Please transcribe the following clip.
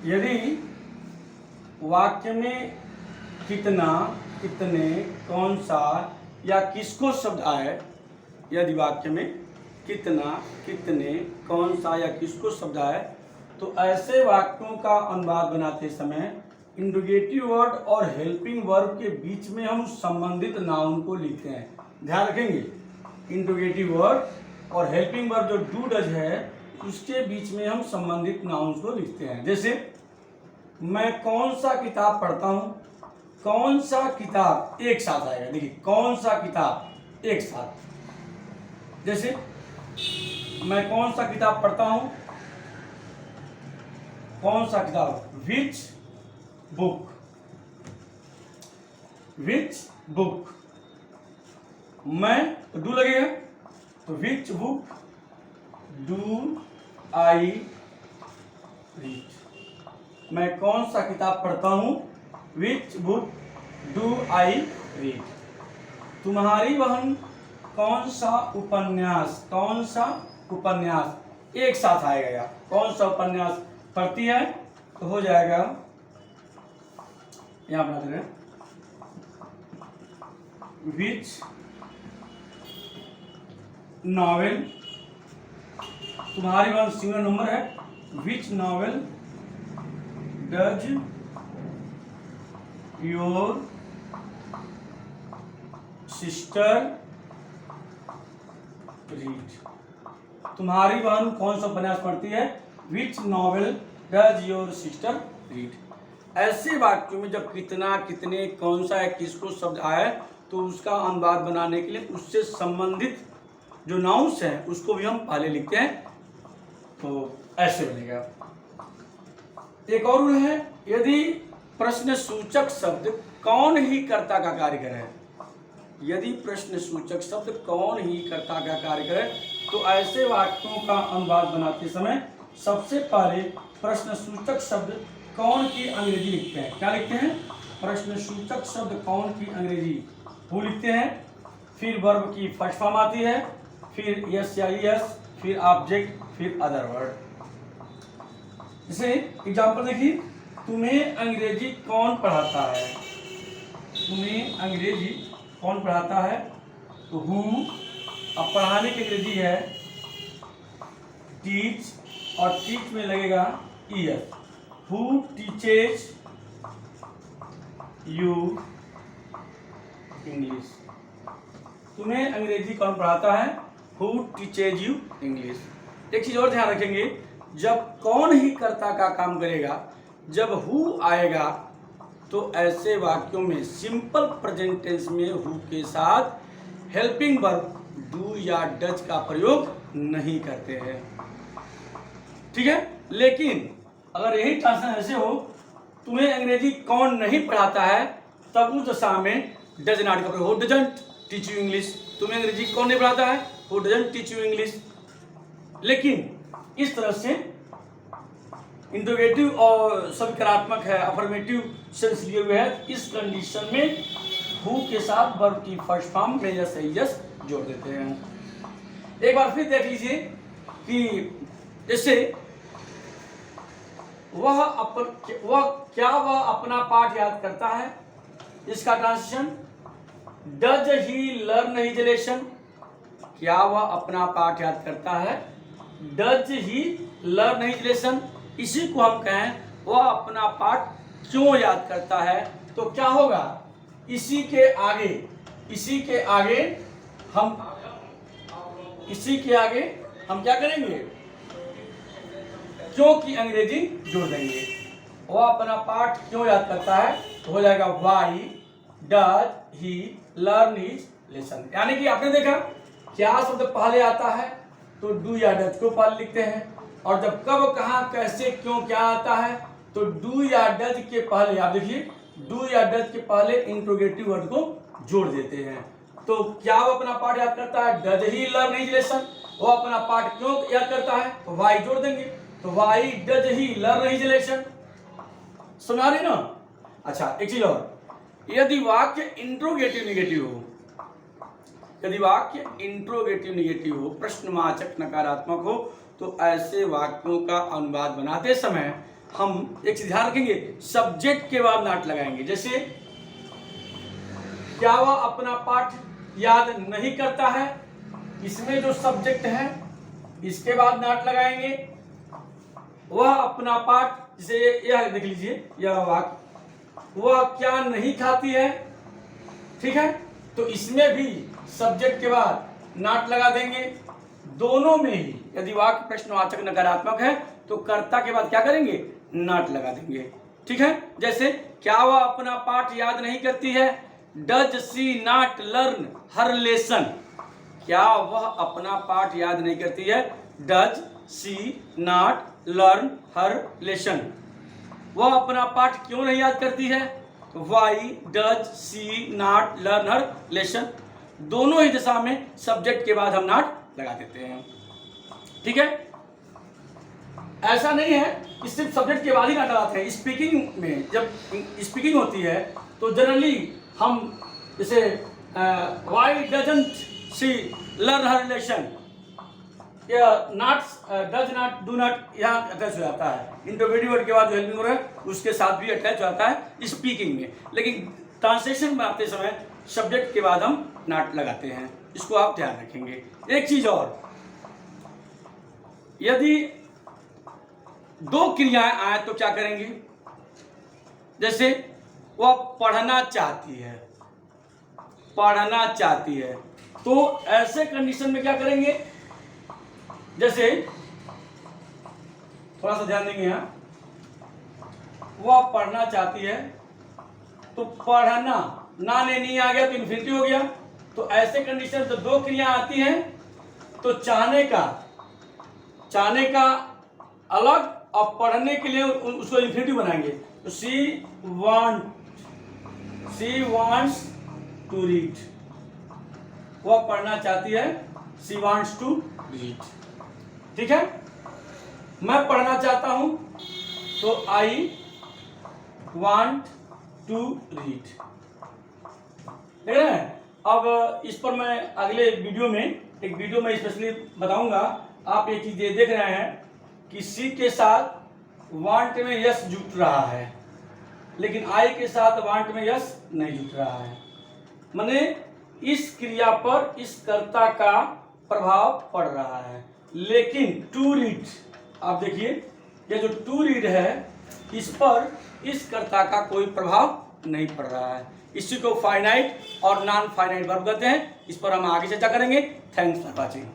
यदि वाक्य में कितना, कितने, कौन सा या किसको शब्द आए, यदि वाक्य में कितना, कितने, कौन सा या किसको शब्द आए, तो ऐसे वाक्यों का अनुवाद बनाते समय इंट्रोगेटिव वर्ड और हेल्पिंग वर्ब के बीच में हम संबंधित नाउन को लिखते हैं। ध्यान रखेंगे, इंट्रोगेटिव वर्ड और हेल्पिंग वर्ब जो डू डज है उसके बीच में हम संबंधित नाउन को लिखते हैं। जैसे मैं कौन सा किताब पढ़ता हूँ, कौन सा किताब एक साथ आएगा। देखिए कौन सा किताब एक साथ। जैसे मैं कौन सा किताब पढ़ता हूँ, कौन सा किताब, विच बुक, विच बुक। मैं तो डू लगेगा, तो which book do I read. मैं कौन सा किताब पढ़ता हूँ, which book do I read. तुम्हारी बहन कौन सा उपन्यास, कौन सा उपन्यास एक साथ आएगा। या कौन सा उपन्यास पढ़ती है, तो हो जाएगा यहां बना दे रहे हैं विच नॉवेल। तुम्हारी बहन सिंगल नंबर है, which novel does your sister read. तुम्हारी बहन कौन सा उपन्यास पढ़ती है, which novel does your sister read. ऐसे वाक्यों में जब कितना, कितने, कौन सा या किसको शब्द आए तो उसका अनुवाद बनाने के लिए उससे संबंधित जो नाउन्स हैं उसको भी हम पहले लिखते हैं, तो ऐसे बनेगा। एक और रूल है, यदि प्रश्न सूचक शब्द कौन ही कर्ता का कार्य करे, यदि प्रश्न सूचक शब्द कौन ही कर्ता का कार्य करे तो ऐसे वाक्यों का अनुवाद बनाते समय सबसे पहले प्रश्न सूचक शब्द कौन की अंग्रेजी लिखते हैं। क्या लिखते हैं, प्रश्न सूचक शब्द कौन की अंग्रेजी हु लिखते हैं, फिर वर्ब की फर्स्ट फॉर्म आती है, फिर यस या यस, फिर ऑब्जेक्ट, फिर अदर वर्ड। जैसे एग्जांपल देखिए, तुम्हें अंग्रेजी कौन पढ़ाता है, तुम्हें अंग्रेजी कौन पढ़ाता है, तो हु। अब पढ़ाने की अंग्रेजी है टीच, और टीच में लगेगा year. Who teaches you English. तुम्हें अंग्रेजी कौन पढ़ाता है, हु टीचेज यू इंग्लिश। एक चीज और ध्यान रखेंगे, जब कौन ही कर्ता का काम करेगा, जब हु आएगा तो ऐसे वाक्यों में सिंपल प्रेजेंट टेंस में हु के साथ हेल्पिंग वर्ब डू या डज का प्रयोग नहीं करते हैं। ठीक है, लेकिन अगर यही ट्रांसलेशन ऐसे हो, तुम्हें अंग्रेजी कौन नहीं पढ़ाता है, तब उस दशा में डज नॉट का प्रयोग हो, डजंट टीच यू इंग्लिश। तुम्हें अंग्रेजी कौन नहीं पढ़ाता है, who doesn't teach you English. लेकिन इस तरह से इंट्रोगेटिव और सविकारात्मक है, अफर्मेटिव सेंस लिए हुए है, इस कंडीशन में हु के साथ वर्ब की फर्स्ट फॉर्म में यस यस जोड़ देते हैं। एक बार फिर देख लीजिए कि जैसे वह अपना पाठ याद करता है, इसका translation does he learn his lesson. क्या वह अपना पाठ याद करता है, does he learn his lesson. इसी को हम कहें वह अपना पाठ क्यों याद करता है, तो क्या होगा, इसी के आगे हम क्या करेंगे, क्यों की अंग्रेजी जोड़ देंगे। वह अपना पाठ क्यों याद करता है, तो हो जाएगा why does he learn his lesson. यानी कि आपने देखा क्या शब्द पहले आता है तो डू या डज को पहले लिखते हैं, और जब कब, कहां, कैसे, क्यों, क्या आता है तो डू या डज के पहले, आप देखिए डू या डज के पहले इंट्रोगेटिव वर्ड को जोड़ देते हैं। तो क्या वो अपना पाठ याद करता है, does he learn his lesson. वो अपना पाठ क्यों याद करता है, तो वाई जोड़ देंगे, तो why does he learn his lesson. समझ आ रही ना। अच्छा एक चीज और, यदि वाक्य इंट्रोगेटिव निगेटिव हो, यदि वाक्य इंट्रोगेटिव निगेटिव हो, प्रश्नवाचक नकारात्मक हो, तो ऐसे वाक्यों का अनुवाद बनाते समय हम एक चीज ध्यान रखेंगे, सब्जेक्ट के बाद नॉट लगाएंगे। जैसे क्या वह अपना पाठ याद नहीं करता है, इसमें जो सब्जेक्ट है इसके बाद नॉट लगाएंगे। वह अपना पाठ, जैसे यह देख लीजिए, यह वाक्य, वह क्या नहीं खाती है, ठीक है, तो इसमें भी सब्जेक्ट के बाद नॉट लगा देंगे। दोनों में ही यदि वाक्य प्रश्नवाचक नकारात्मक है तो कर्ता के बाद क्या करेंगे, नॉट लगा देंगे, ठीक है। जैसे क्या वह अपना पाठ याद नहीं करती है, does she not learn her lesson, क्या वह अपना पाठ याद नहीं करती है, does she not learn her lesson. वह अपना पाठ क्यों नहीं याद करती है, why does she not learn her lesson. दोनों ही दिशा में सब्जेक्ट के बाद हम नॉट लगा देते हैं, ठीक है। ऐसा नहीं है कि सिर्फ सब्जेक्ट के बाद ही नॉट लगाते हैं। स्पीकिंग में जब स्पीकिंग होती है तो जनरली हम जैसे why doesn't she learn her relation, या not, does not, do not यहाँ अटैच हो जाता है। इंटरमीडिएट वर्ड के बाद जो हेल्पिंग वर्ड है उसके साथ भी अटैच हो जाता है स्पीकिंग में, लेकिन ट्रांसलेशन बनाते समय सब्जेक्ट के बाद हम नॉट लगाते हैं, इसको आप ध्यान रखेंगे। एक चीज और, यदि दो क्रियाएं आए तो क्या करेंगे, जैसे वह पढ़ना चाहती है, पढ़ना चाहती है, तो ऐसे कंडीशन में क्या करेंगे, जैसे थोड़ा सा ध्यान देंगे यहाँ, वह पढ़ना चाहती है तो पढ़ना, ना ने नहीं आ गया तो इन्फिनिटिव हो गया। तो ऐसे कंडीशन तो दो क्रिया आती हैं तो चाहने का अलग और पढ़ने के लिए उसको इन्फिनिटिव बनाएंगे। तो शी वांट्स टू रीड, वह पढ़ना चाहती है, शी वांट्स टू रीड, ठीक है। मैं पढ़ना चाहता हूं तो आई वांट टू रीड, देख रहे हैं। अब इस पर मैं अगले वीडियो में, एक वीडियो में स्पेशली बताऊंगा। आप ये चीज देख रहे हैं कि सी के साथ वांट में यस जुट रहा है, लेकिन आई के साथ वांट में यस नहीं जुट रहा है। माने इस क्रिया पर इस कर्ता का प्रभाव पड़ रहा है, लेकिन टू रीड, आप देखिए ये जो टू रीड है इस पर इस कर्ता का कोई प्रभाव नहीं पड़ रहा है। इसी को फाइनाइट और नॉन फाइनाइट वर्ब कहते हैं। इस पर हम आगे चर्चा करेंगे। Thanks for watching.